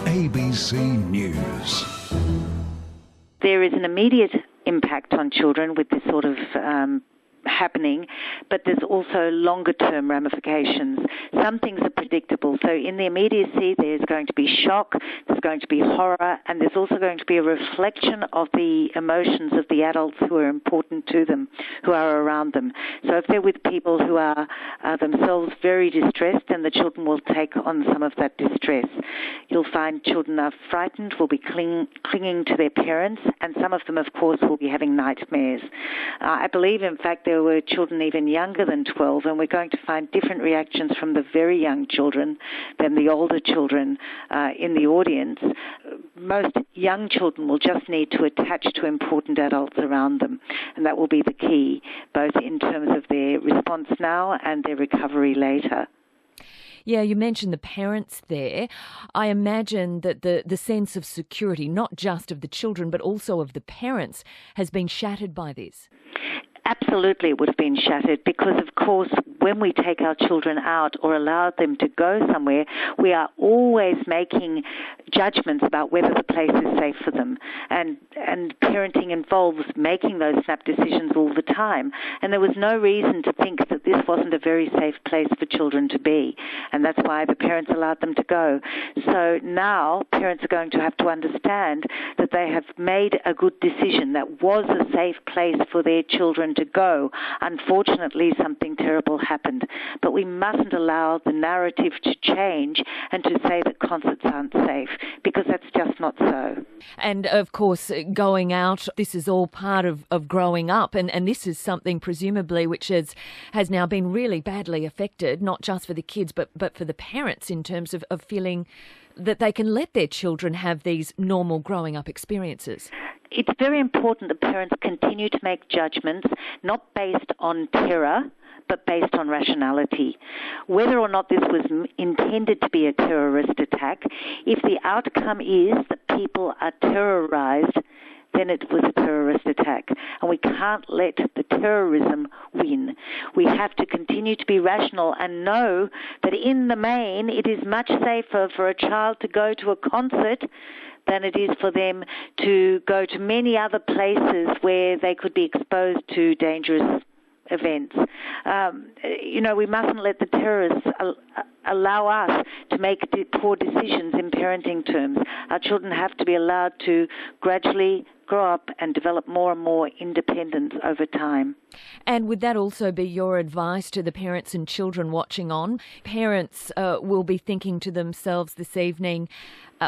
ABC News. There is an immediate impact on children with this sort of happening, but there's also longer-term ramifications. Some things are predictable. So in the immediacy, there's going to be shock, there's going to be horror, and there's also going to be a reflection of the emotions of the adults who are important to them, who are around them. So if they're with people who are themselves very distressed, then the children will take on some of that distress. You'll find children are frightened, will be clinging to their parents, and some of them, of course, will be having nightmares. I believe, in fact, there were children even younger than 12, and we're going to find different reactions from the very young children than the older children in the audience. Most young children will just need to attach to important adults around them, and that will be the key, both in terms of their response now and their recovery later. Yeah, you mentioned the parents there. I imagine that the sense of security, not just of the children, but also of the parents, has been shattered by this. Absolutely, it would have been shattered because, of course, when we take our children out or allow them to go somewhere, we are always making judgments about whether the place is safe for them. And parenting involves making those snap decisions all the time. And there was no reason to think that this wasn't a very safe place for children to be. And that's why the parents allowed them to go. So now parents are going to have to understand that they have made a good decision, that was a safe place for their children to go. Unfortunately, something terrible happened. But we mustn't allow the narrative to change and to say that concerts aren't safe, because that's just not so. And, of course, going out, this is all part of growing up, and this is something, presumably, which has now been really badly affected, not just for the kids, but for the parents in terms of feeling that they can let their children have these normal growing up experiences. It's very important that parents continue to make judgments not based on terror, but based on rationality. Whether or not this was intended to be a terrorist attack, if the outcome is that people are terrorized, then it was a terrorist attack. And we can't let the terrorism win. We have to continue to be rational and know that in the main it is much safer for a child to go to a concert than it is for them to go to many other places where they could be exposed to dangerous events. We mustn't let the terrorists allow us to make poor decisions in parenting terms. Our children have to be allowed to gradually grow up and develop more and more independence over time. And would that also be your advice to the parents and children watching on? Parents will be thinking to themselves this evening,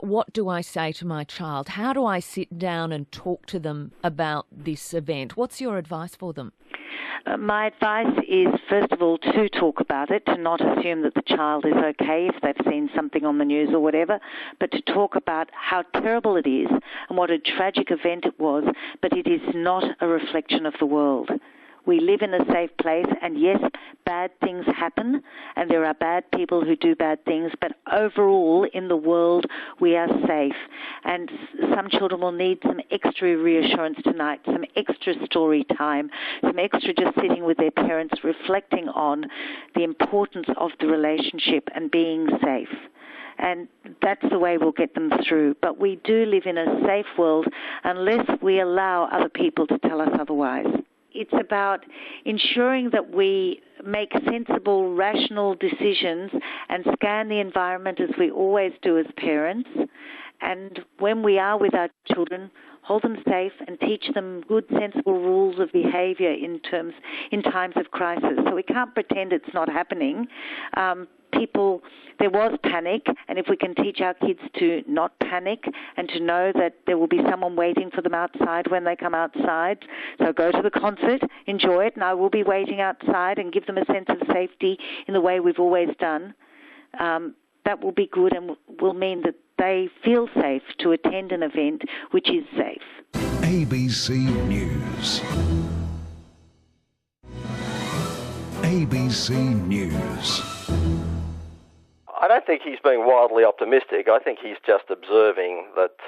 what do I say to my child? How do I sit down and talk to them about this event? What's your advice for them? My advice is, first of all, to talk about it, to not assume that the child is okay if they've seen something on the news or whatever, but to talk about how terrible it is and what a tragic event it was, but it is not a reflection of the world. We live in a safe place, and yes, bad things happen, and there are bad people who do bad things, but overall, in the world, we are safe. And some children will need some extra reassurance tonight, some extra story time, some extra just sitting with their parents, reflecting on the importance of the relationship and being safe. And that's the way we'll get them through. But we do live in a safe world unless we allow other people to tell us otherwise. It's about ensuring that we make sensible, rational decisions and scan the environment as we always do as parents. And when we are with our children, hold them safe and teach them good, sensible rules of behaviour in times of crisis. So we can't pretend it's not happening. There was panic, and if we can teach our kids to not panic and to know that there will be someone waiting for them outside when they come outside, so go to the concert, enjoy it, and I will be waiting outside, and give them a sense of safety in the way we've always done, that will be good and will mean that they feel safe to attend an event which is safe. ABC News. ABC News. I don't think he's being wildly optimistic. I think he's just observing that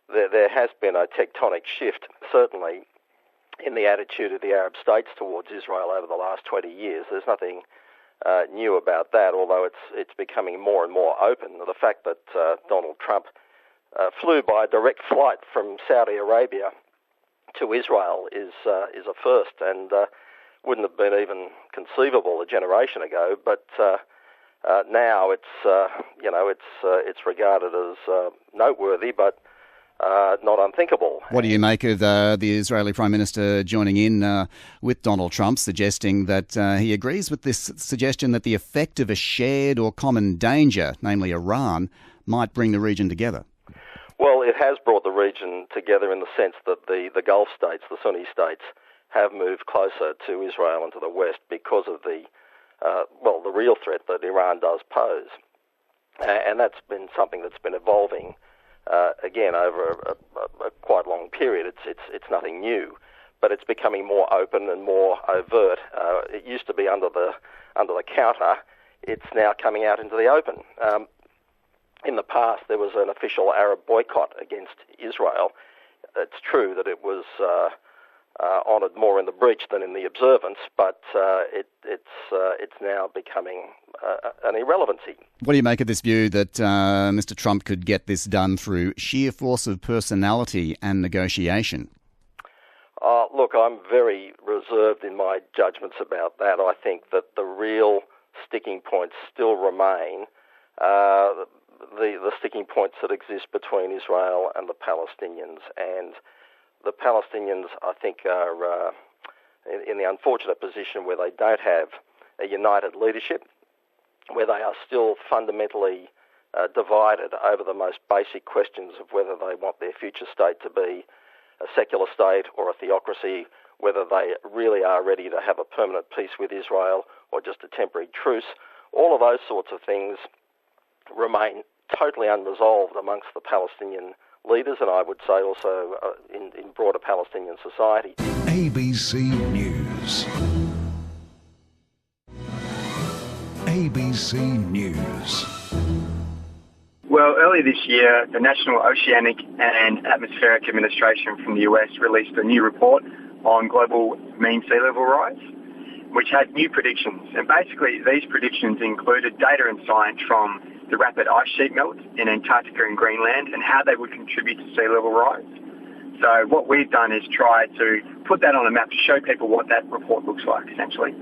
there has been a tectonic shift, certainly, in the attitude of the Arab states towards Israel over the last 20 years. There's nothing knew about that, although it's becoming more and more open. The fact that Donald Trump flew by direct flight from Saudi Arabia to Israel is a first, and wouldn't have been even conceivable a generation ago. But now it's regarded as noteworthy, but not unthinkable. What do you make of the Israeli Prime Minister joining in with Donald Trump, suggesting that he agrees with this suggestion that the effect of a shared or common danger, namely Iran, might bring the region together? Well, it has brought the region together in the sense that the Gulf states, the Sunni states, have moved closer to Israel and to the West because of the real threat that Iran does pose. And that's been something that's been evolving again over a quite long period. It's nothing new, but it's becoming more open and more overt. It used to be under the counter. It's now coming out into the open. In the past, there was an official Arab boycott against Israel. It's true that it was honoured more in the breach than in the observance, but it's now becoming an irrelevancy. What do you make of this view that Mr. Trump could get this done through sheer force of personality and negotiation? Look, I'm very reserved in my judgments about that. I think that the real sticking points still remain the sticking points that exist between Israel and the Palestinians. And the Palestinians, I think, are in the unfortunate position where they don't have a united leadership, where they are still fundamentally divided over the most basic questions of whether they want their future state to be a secular state or a theocracy, whether they really are ready to have a permanent peace with Israel or just a temporary truce. All of those sorts of things remain totally unresolved amongst the Palestinian leaders, and I would say also in broader Palestinian society. ABC News. ABC News. Well, earlier this year, the National Oceanic and Atmospheric Administration from the US released a new report on global mean sea level rise, which had new predictions. And basically, these predictions included data and science from the rapid ice sheet melt in Antarctica and Greenland and how they would contribute to sea level rise. So what we've done is try to put that on a map to show people what that report looks like, essentially.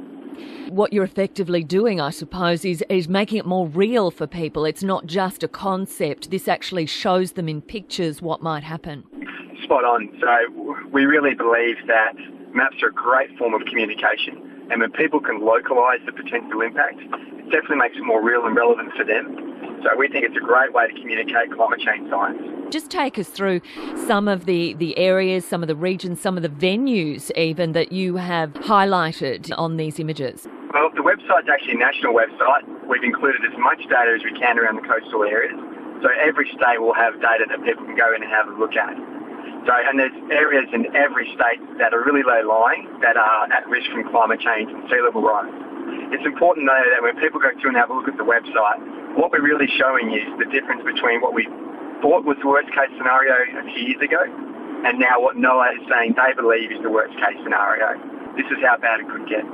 What you're effectively doing, I suppose, is making it more real for people. It's not just a concept. This actually shows them in pictures what might happen. Spot on. So we really believe that maps are a great form of communication. And when people can localise the potential impact, it definitely makes it more real and relevant for them. So we think it's a great way to communicate climate change science. Just take us through some of the areas, some of the regions, some of the venues even that you have highlighted on these images. Well, the website's actually a national website. We've included as much data as we can around the coastal areas. So every state will have data that people can go in and have a look at. So, and there's areas in every state that are really low-lying that are at risk from climate change and sea level rise. It's important, though, that when people go through and have a look at the website, what we're really showing is the difference between what we thought was the worst-case scenario a few years ago and now what NOAA is saying they believe is the worst-case scenario. This is how bad it could get.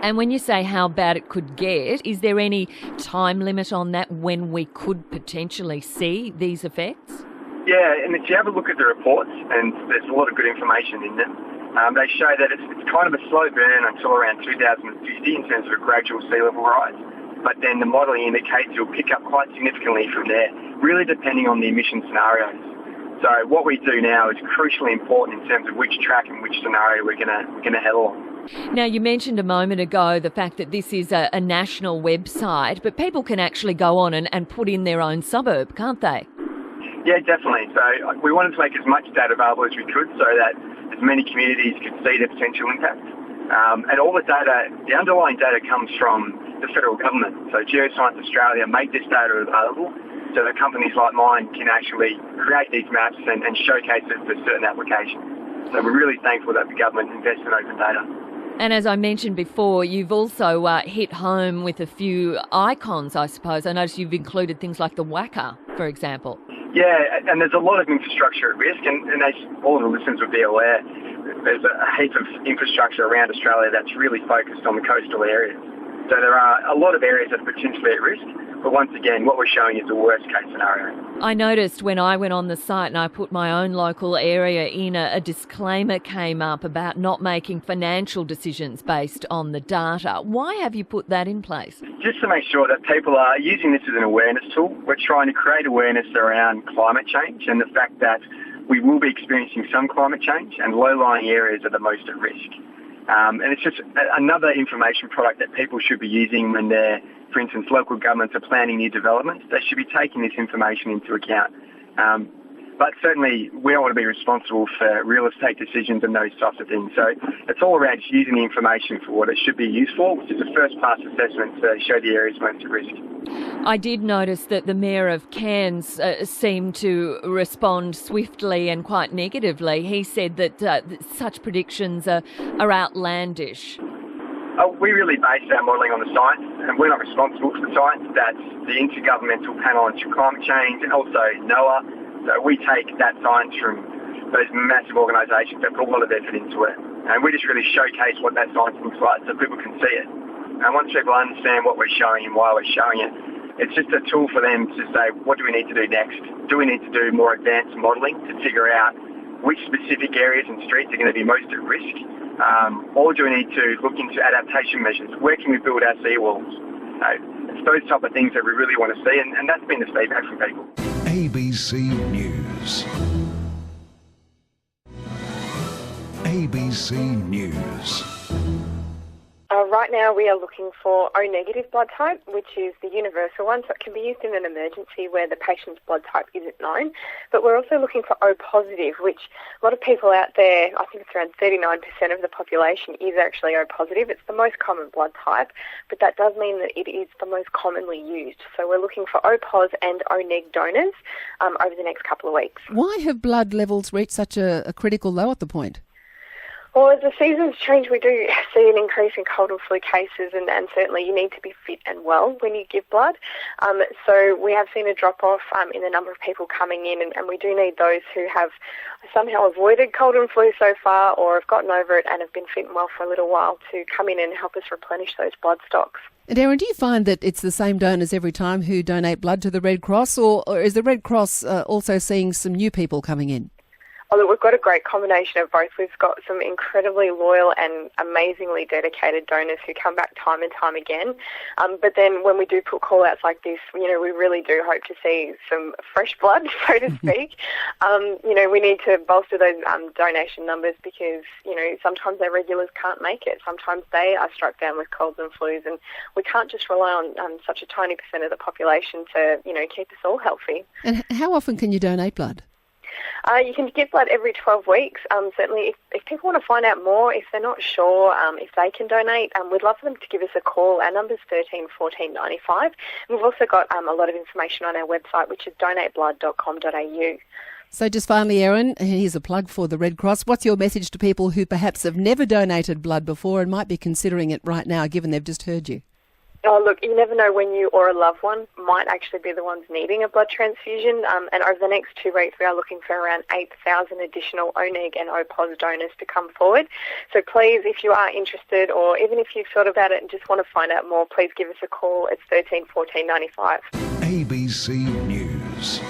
And when you say how bad it could get, is there any time limit on that when we could potentially see these effects? Yeah, and if you have a look at the reports, and there's a lot of good information in them, they show that it's kind of a slow burn until around 2050 in terms of a gradual sea level rise. But then the modelling indicates it'll pick up quite significantly from there, really depending on the emission scenarios. So what we do now is crucially important in terms of which track and which scenario we're going to head along. Now, you mentioned a moment ago the fact that this is a national website, but people can actually go on and put in their own suburb, can't they? Yeah, definitely. So we wanted to make as much data available as we could so that as many communities could see the potential impact. And all the data, the underlying data comes from the federal government. So Geoscience Australia make this data available so that companies like mine can actually create these maps and showcase it for certain applications. So we're really thankful that the government invests in open data. And as I mentioned before, you've also hit home with a few icons, I suppose. I noticed you've included things like the Wacker, for example. Yeah, and there's a lot of infrastructure at risk, and as all the listeners would be aware, there's a heap of infrastructure around Australia that's really focused on the coastal areas. So there are a lot of areas that are potentially at risk, but once again, what we're showing is the worst case scenario. I noticed when I went on the site and I put my own local area in, a disclaimer came up about not making financial decisions based on the data. Why have you put that in place? Just to make sure that people are using this as an awareness tool. We're trying to create awareness around climate change and the fact that we will be experiencing some climate change and low-lying areas are the most at risk. And it's just another information product that people should be using when they're, for instance, local governments are planning new developments. They should be taking this information into account. But certainly we don't want to be responsible for real estate decisions and those types of things. So it's all around just using the information for what it should be used for, which is a first-pass assessment to show the areas most at risk. I did notice that the Mayor of Cairns seemed to respond swiftly and quite negatively. He said that such predictions are outlandish. We really base our modelling on the science, and we're not responsible for the science. That's the Intergovernmental Panel on Climate Change and also NOAA. So we take that science from those massive organisations that put a lot of effort into it. And we just really showcase what that science looks like so people can see it. And once people understand what we're showing and why we're showing it, it's just a tool for them to say, what do we need to do next? Do we need to do more advanced modelling to figure out which specific areas and streets are going to be most at risk? Or do we need to look into adaptation measures? Where can we build our seawalls? It's those type of things that we really want to see, and that's been the feedback from people. ABC News. ABC News. Right now we are looking for O negative blood type, which is the universal one, so it can be used in an emergency where the patient's blood type isn't known. But we're also looking for O positive, which a lot of people out there, I think it's around 39% of the population is actually O positive. It's the most common blood type, but that does mean that it is the most commonly used. So we're looking for O pos and O neg donors over the next couple of weeks. Why have blood levels reached such a critical low at the point? Well, as the seasons change, we do see an increase in cold and flu cases, and certainly you need to be fit and well when you give blood. So we have seen a drop-off in the number of people coming in, and we do need those who have somehow avoided cold and flu so far or have gotten over it and have been fit and well for a little while to come in and help us replenish those blood stocks. And Erin, do you find that it's the same donors every time who donate blood to the Red Cross, or is the Red Cross also seeing some new people coming in? Although we've got a great combination of both. We've got some incredibly loyal and amazingly dedicated donors who come back time and time again. But then when we do put call-outs like this, we really do hope to see some fresh blood, so to speak. We need to bolster those donation numbers because, sometimes our regulars can't make it. Sometimes they are struck down with colds and flus, and we can't just rely on such a tiny percent of the population to, keep us all healthy. And how often can you donate blood? You can get blood every 12 weeks. Certainly, if people want to find out more, if they're not sure if they can donate, we'd love for them to give us a call. Our number's 13 14 95. We've also got a lot of information on our website, which is donateblood.com.au. So just finally, Erin, here's a plug for the Red Cross. What's your message to people who perhaps have never donated blood before and might be considering it right now, given they've just heard you? Oh, look, you never know when you or a loved one might actually be the ones needing a blood transfusion. And over the next 2 weeks, we are looking for around 8,000 additional O neg and O pos donors to come forward. So please, if you are interested, or even if you've thought about it and just want to find out more, please give us a call. It's 13 14 95. ABC News.